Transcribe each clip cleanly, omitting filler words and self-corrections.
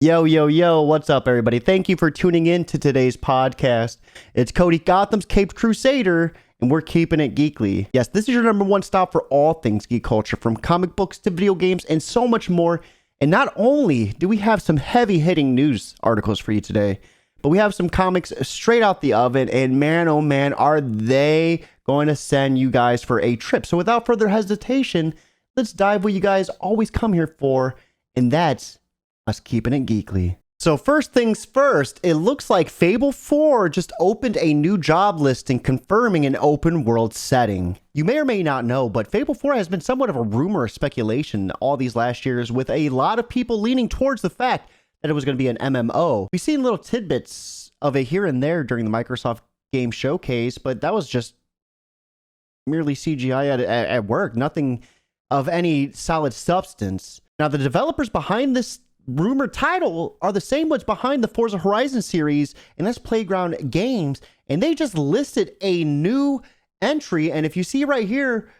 Yo, yo, yo, what's up, everybody? Thank you for tuning in to today's podcast. It's Cody, Gotham's Caped Crusader, and we're keeping it geekly. Yes, this is your number one stop for all things geek culture, from comic books to video games and so much more. And not only do we have some heavy-hitting news articles for you today, but we have some comics straight out the oven, and man, oh man, are they going to send you guys for a trip. So without further hesitation, let's dive what you guys always come here for, and that's us keeping it geekly. So first things first, it looks like Fable 4 just opened a new job listing confirming an open world setting. You may or may not know, but Fable 4 has been somewhat of a rumor or speculation all these last years, with a lot of people leaning towards the fact that it was going to be an MMO. We've seen little tidbits of it here and there during the Microsoft Game Showcase, but that was just merely CGI at work, nothing of any solid substance. Now, the developers behind this rumored title are the same ones behind the Forza Horizon series, and that's Playground Games, and they just listed a new entry. And if you see right here,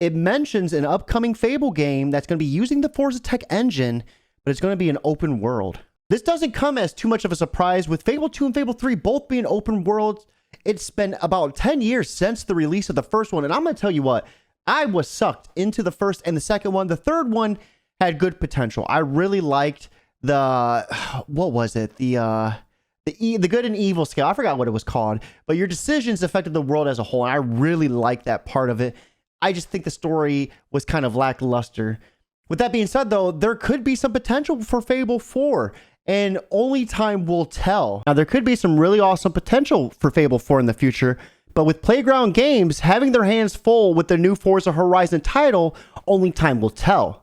it mentions an upcoming Fable game that's going to be using the Forza Tech engine, but it's going to be an open world. This doesn't come as too much of a surprise, with Fable 2 and Fable 3 both being open worlds. It's been about 10 years since the release of the first one, and I'm going to tell you what, I was sucked into the first and the second one. The third one had good potential. I really liked the, what was it? The good and evil scale. I forgot what it was called, but your decisions affected the world as a whole. And I really liked that part of it. I just think the story was kind of lackluster. With that being said, though, there could be some potential for Fable 4, and only time will tell. Now, there could be some really awesome potential for Fable 4 in the future, but with Playground Games having their hands full with the new Forza Horizon title, only time will tell.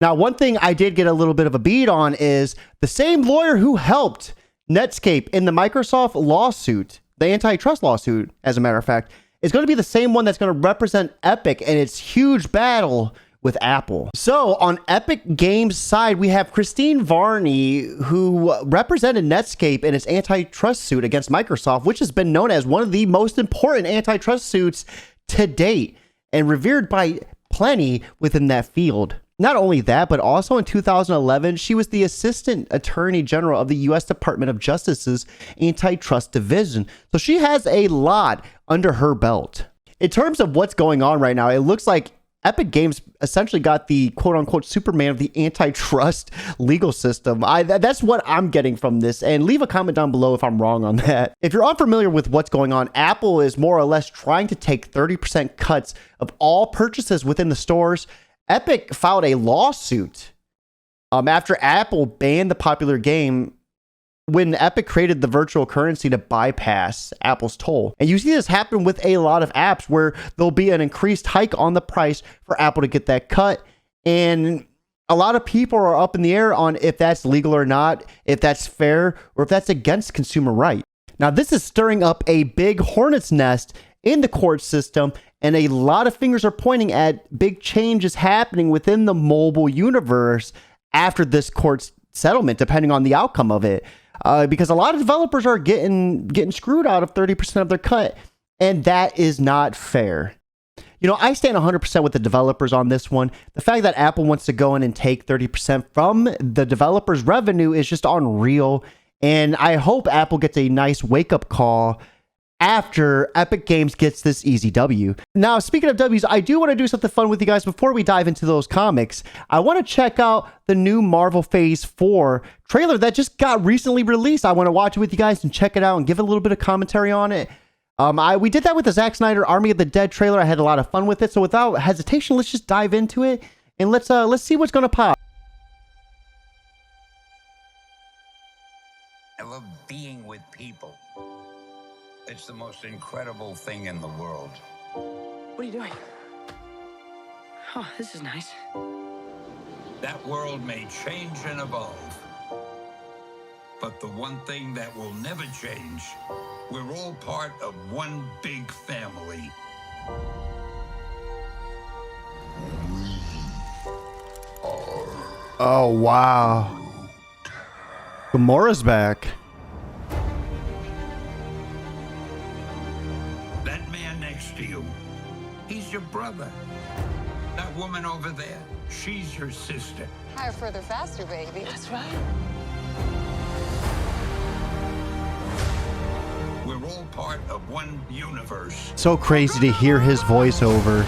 Now, one thing I did get a little bit of a beat on is the same lawyer who helped Netscape in the Microsoft lawsuit, the antitrust lawsuit, as a matter of fact, is going to be the same one that's going to represent Epic in its huge battle with Apple. So on Epic Games' side, we have Christine Varney, who represented Netscape in its antitrust suit against Microsoft, which has been known as one of the most important antitrust suits to date and revered by plenty within that field. Not only that, but also in 2011, she was the Assistant Attorney General of the U.S. Department of Justice's Antitrust Division. So she has a lot under her belt. In terms of what's going on right now, it looks like Epic Games essentially got the quote-unquote Superman of the antitrust legal system. That's what I'm getting from this, and leave a comment down below if I'm wrong on that. If you're unfamiliar with what's going on, Apple is more or less trying to take 30% cuts of all purchases within the stores. Epic filed a lawsuit after Apple banned the popular game when Epic created the virtual currency to bypass Apple's toll. And you see this happen with a lot of apps where there'll be an increased hike on the price for Apple to get that cut. And a lot of people are up in the air on if that's legal or not, if that's fair, or if that's against consumer right. Now, this is stirring up a big hornet's nest in the court system, and a lot of fingers are pointing at big changes happening within the mobile universe after this court settlement, depending on the outcome of it. Because a lot of developers are getting screwed out of 30% of their cut, and that is not fair. You know, I stand 100% with the developers on this one. The fact that Apple wants to go in and take 30% from the developers' revenue is just unreal, and I hope Apple gets a nice wake-up call after Epic Games gets this easy W. Now, speaking of W's, I do want to do something fun with you guys before we dive into those comics. I want to check out the new Marvel Phase 4 trailer that just got recently released. I want to watch it with you guys and check it out and give a little bit of commentary on it. We did that with the Zack Snyder Army of the Dead trailer. I had a lot of fun with it. So without hesitation, let's just dive into it and let's see what's going to pop. I love being with people. It's the most incredible thing in the world. What are you doing? Oh, this is nice. That world may change and evolve, but the one thing that will never change, we're all part of one big family. Oh, wow. Gamora's back. That man next to you, he's your brother. That woman over there, she's your sister. Higher, further, faster, baby. That's right. part of one universe So crazy to hear his voiceover.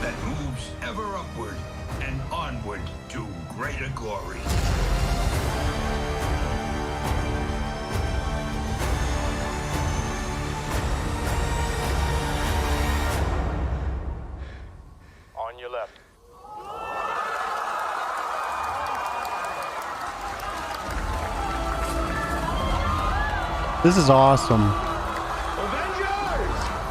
that moves ever upward and onward to greater glory. On your left. This is awesome. Avengers!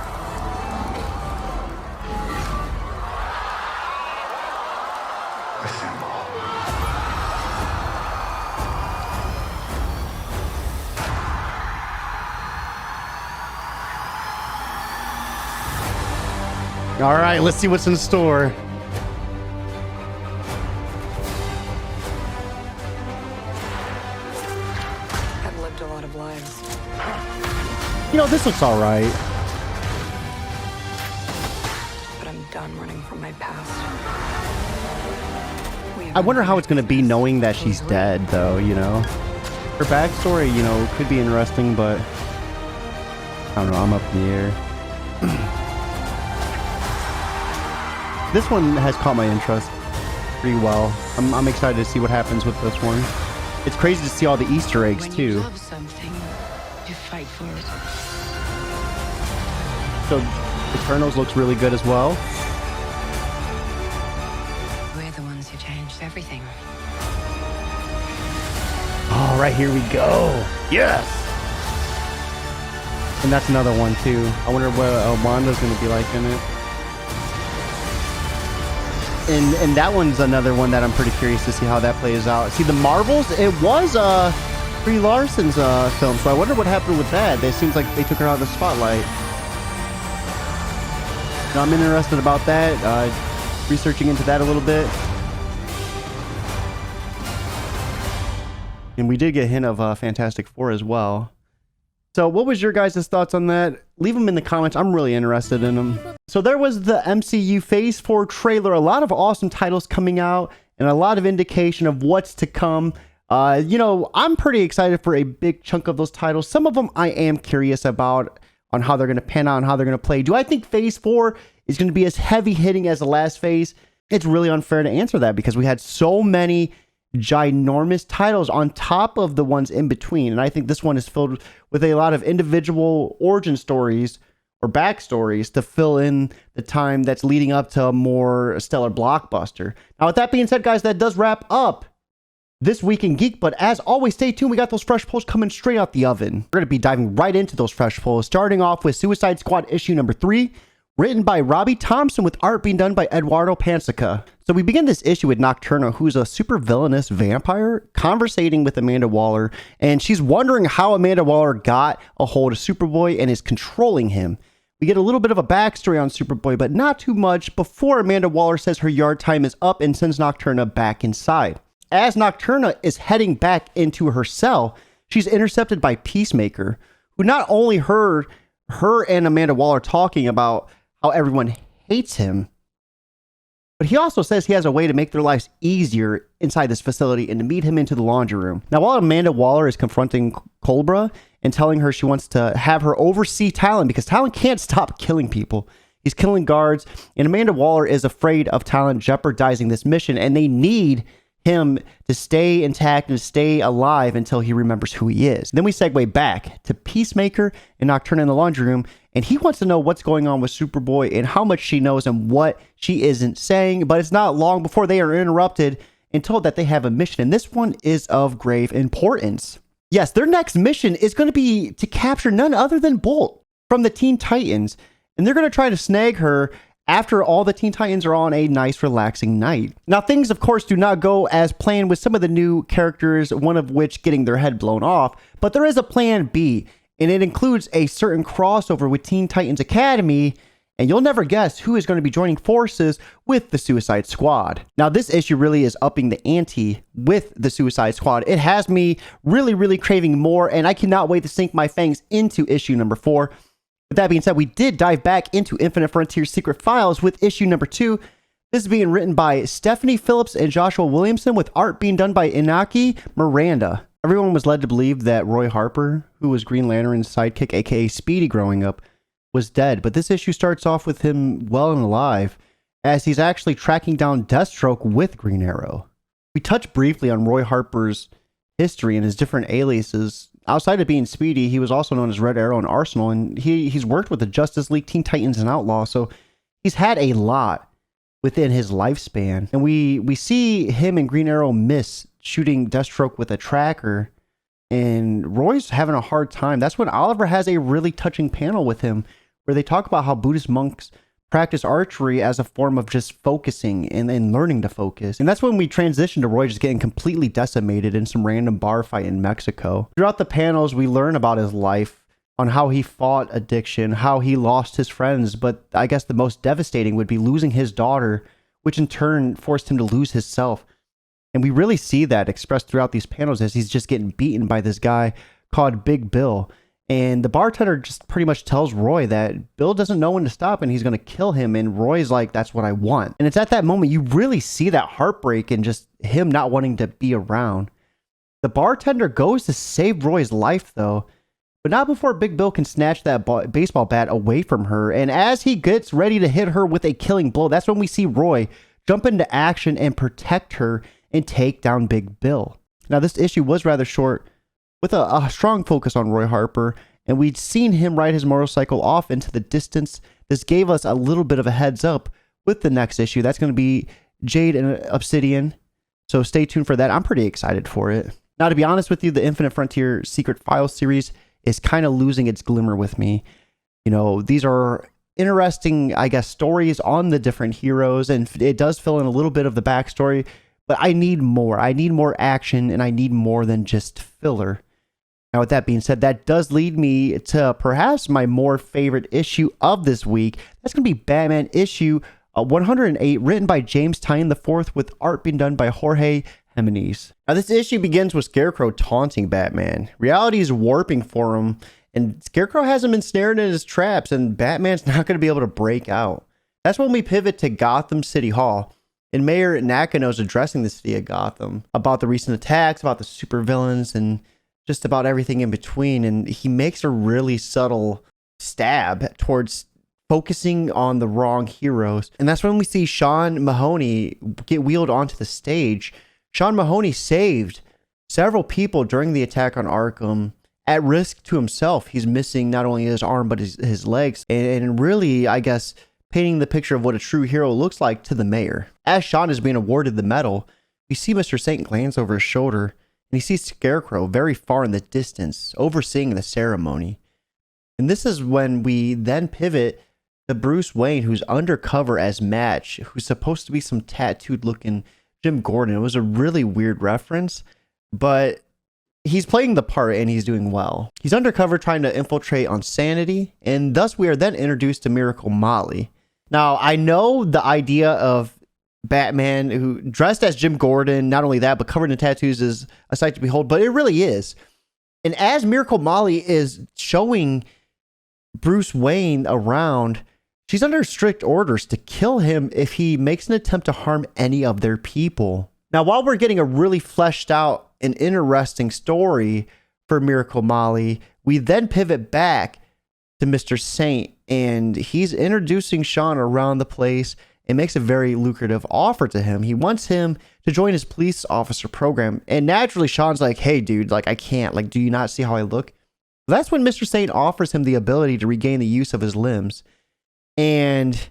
All right, let's see what's in store. I've lived a lot of lives. You know, this looks all right. But I'm done running from my past. I wonder how it's going to be knowing that she's dead, though, you know? Her backstory, you know, could be interesting, but I don't know, I'm up in the air. This one has caught my interest pretty well. I'm excited to see what happens with this one. It's crazy to see all the Easter eggs, When you too. love something, you fight for it. So, Eternals looks really good as well. We're the ones who changed everything. All right, here we go. Yes! And that's another one, too. I wonder what Wanda's going to be like in it. And that one's another one that I'm pretty curious to see how that plays out. See, the Marvels, it was Brie Larson's film, so I wonder what happened with that. It seems like they took her out of the spotlight. Now, I'm interested about that, researching into that a little bit. And we did get a hint of Fantastic Four as well. So what was your guys' thoughts on that? Leave them in the comments. I'm really interested in them. So there was the MCU Phase 4 trailer. A lot of awesome titles coming out and a lot of indication of what's to come. You know, I'm pretty excited for a big chunk of those titles. Some of them I am curious about on how they're going to pan out and how they're going to play. Do I think Phase 4 is going to be as heavy hitting as the last phase? It's really unfair to answer that because we had so many ginormous titles on top of the ones in between. And I think this one is filled with a lot of individual origin stories or backstories to fill in the time that's leading up to a more stellar blockbuster. Now, with that being said, guys, that does wrap up this week in Geek. But as always, stay tuned. We got those fresh polls coming straight out the oven. We're going to be diving right into those fresh polls, starting off with Suicide Squad issue number 3. Written by Robbie Thompson with art being done by Eduardo Pansica. So we begin this issue with Nocturna, who's a super villainous vampire, conversating with Amanda Waller, and she's wondering how Amanda Waller got a hold of Superboy and is controlling him. We get a little bit of a backstory on Superboy, but not too much before Amanda Waller says her yard time is up and sends Nocturna back inside. As Nocturna is heading back into her cell, she's intercepted by Peacemaker, who not only heard her and Amanda Waller talking about how everyone hates him, but he also says he has a way to make their lives easier inside this facility and to meet him into the laundry room. Now, while Amanda Waller is confronting Cobra and telling her she wants to have her oversee Talon because Talon can't stop killing people. He's killing guards, and Amanda Waller is afraid of Talon jeopardizing this mission, and they need him to stay intact and stay alive until he remembers who he is. Then we segue back to Peacemaker and Nocturna in the laundry room, and he wants to know what's going on with Superboy and how much she knows and what she isn't saying, but it's not long before they are interrupted and told that they have a mission, and this one is of grave importance. Yes, their next mission is going to be to capture none other than Bolt from the Teen Titans, and they're going to try to snag her after all the Teen Titans are on a nice, relaxing night. Now, things, of course, do not go as planned with some of the new characters, one of which getting their head blown off, but there is a plan B, and it includes a certain crossover with Teen Titans Academy, and you'll never guess who is going to be joining forces with the Suicide Squad. Now, this issue really is upping the ante with the Suicide Squad. It has me really, really craving more, and I cannot wait to sink my fangs into issue number 4. With that being said, we did dive back into Infinite Frontier Secret Files with issue number 2. This is being written by Stephanie Phillips and Joshua Williamson, with art being done by Inaki Miranda. Everyone was led to believe that Roy Harper, who was Green Lantern's sidekick, aka Speedy growing up, was dead, but this issue starts off with him well and alive, as he's actually tracking down Deathstroke with Green Arrow. We touched briefly on Roy Harper's history and his different aliases. Outside of being Speedy, he was also known as Red Arrow and Arsenal, and he's worked with the Justice League, Teen Titans, and Outlaw, so he's had a lot within his lifespan. And we see him and Green Arrow miss shooting Deathstroke with a tracker, and Roy's having a hard time. That's when Oliver has a really touching panel with him where they talk about how Buddhist monks practice archery as a form of just focusing and learning to focus. And that's when we transition to Roy just getting completely decimated in some random bar fight in Mexico. Throughout the panels, we learn about his life, on how he fought addiction, how he lost his friends, but I guess the most devastating would be losing his daughter, which in turn forced him to lose himself. And we really see that expressed throughout these panels as he's just getting beaten by this guy called Big Bill. And the bartender just pretty much tells Roy that Bill doesn't know when to stop and he's going to kill him. And Roy's like, that's what I want. And it's at that moment you really see that heartbreak and just him not wanting to be around. The bartender goes to save Roy's life, though, but not before Big Bill can snatch that baseball bat away from her. And as he gets ready to hit her with a killing blow, that's when we see Roy jump into action and protect her and take down Big Bill. Now, this issue was rather short, with a strong focus on Roy Harper, and we'd seen him ride his motorcycle off into the distance. This gave us a little bit of a heads up with the next issue. That's going to be Jade and Obsidian, so stay tuned for that. I'm pretty excited for it. Now, to be honest with you, the Infinite Frontier Secret Files series is kind of losing its glimmer with me. You know, these are interesting, I guess, stories on the different heroes, and it does fill in a little bit of the backstory, but I need more. I need more action, and I need more than just filler. Now, with that being said, that does lead me to perhaps my more favorite issue of this week. That's going to be Batman issue 108, written by James Tynion IV, with art being done by Jorge Jimenez. Now, this issue begins with Scarecrow taunting Batman. Reality is warping for him, and Scarecrow has him ensnared in his traps, and Batman's not going to be able to break out. That's when we pivot to Gotham City Hall, and Mayor Nakano's addressing the city of Gotham about the recent attacks, about the supervillains, and just about everything in between. And he makes a really subtle stab towards focusing on the wrong heroes. And that's when we see Sean Mahoney get wheeled onto the stage. Sean Mahoney saved several people during the attack on Arkham at risk to himself. He's missing not only his arm, but his legs. And really, I guess, painting the picture of what a true hero looks like to the mayor. As Sean is being awarded the medal, we see Mr. Saint glance over his shoulder, and he sees Scarecrow very far in the distance, overseeing the ceremony. And this is when we then pivot to Bruce Wayne, who's undercover as Match, who's supposed to be some tattooed looking Jim Gordon. It was a really weird reference, but he's playing the part and he's doing well. He's undercover trying to infiltrate on Sanity, and thus we are then introduced to Miracle Molly. Now, I know the idea of Batman who dressed as Jim Gordon, not only that, but covered in tattoos, is a sight to behold, but it really is. And as Miracle Molly is showing Bruce Wayne around, she's under strict orders to kill him if he makes an attempt to harm any of their people. Now, while we're getting a really fleshed out and interesting story for Miracle Molly, we then pivot back to Mr. Saint, and he's introducing Sean around the place and makes a very lucrative offer to him. He wants him to join his police officer program. And naturally, Sean's like, hey, dude, like, I can't. Like, do you not see how I look? That's when Mr. Saint offers him the ability to regain the use of his limbs. And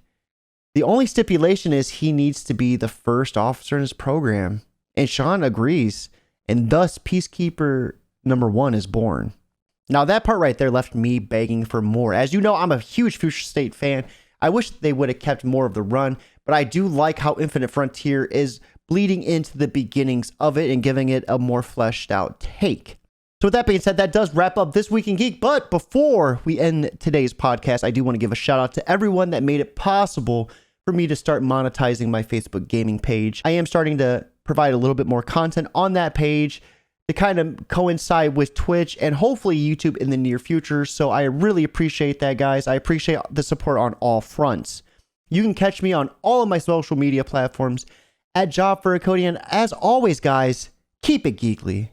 the only stipulation is he needs to be the first officer in his program. And Sean agrees. And thus, Peacekeeper #1 is born. Now, that part right there left me begging for more. As you know, I'm a huge Future State fan. I wish they would have kept more of the run, but I do like how Infinite Frontier is bleeding into the beginnings of it and giving it a more fleshed out take. So with that being said, that does wrap up This Week in Geek. But before we end today's podcast, I do want to give a shout out to everyone that made it possible for me to start monetizing my Facebook gaming page. I am starting to provide a little bit more content on that page to kind of coincide with Twitch and hopefully YouTube in the near future. So I really appreciate that, guys. I appreciate the support on all fronts. You can catch me on all of my social media platforms at Job for a Cody. And as always, guys, keep it geekly.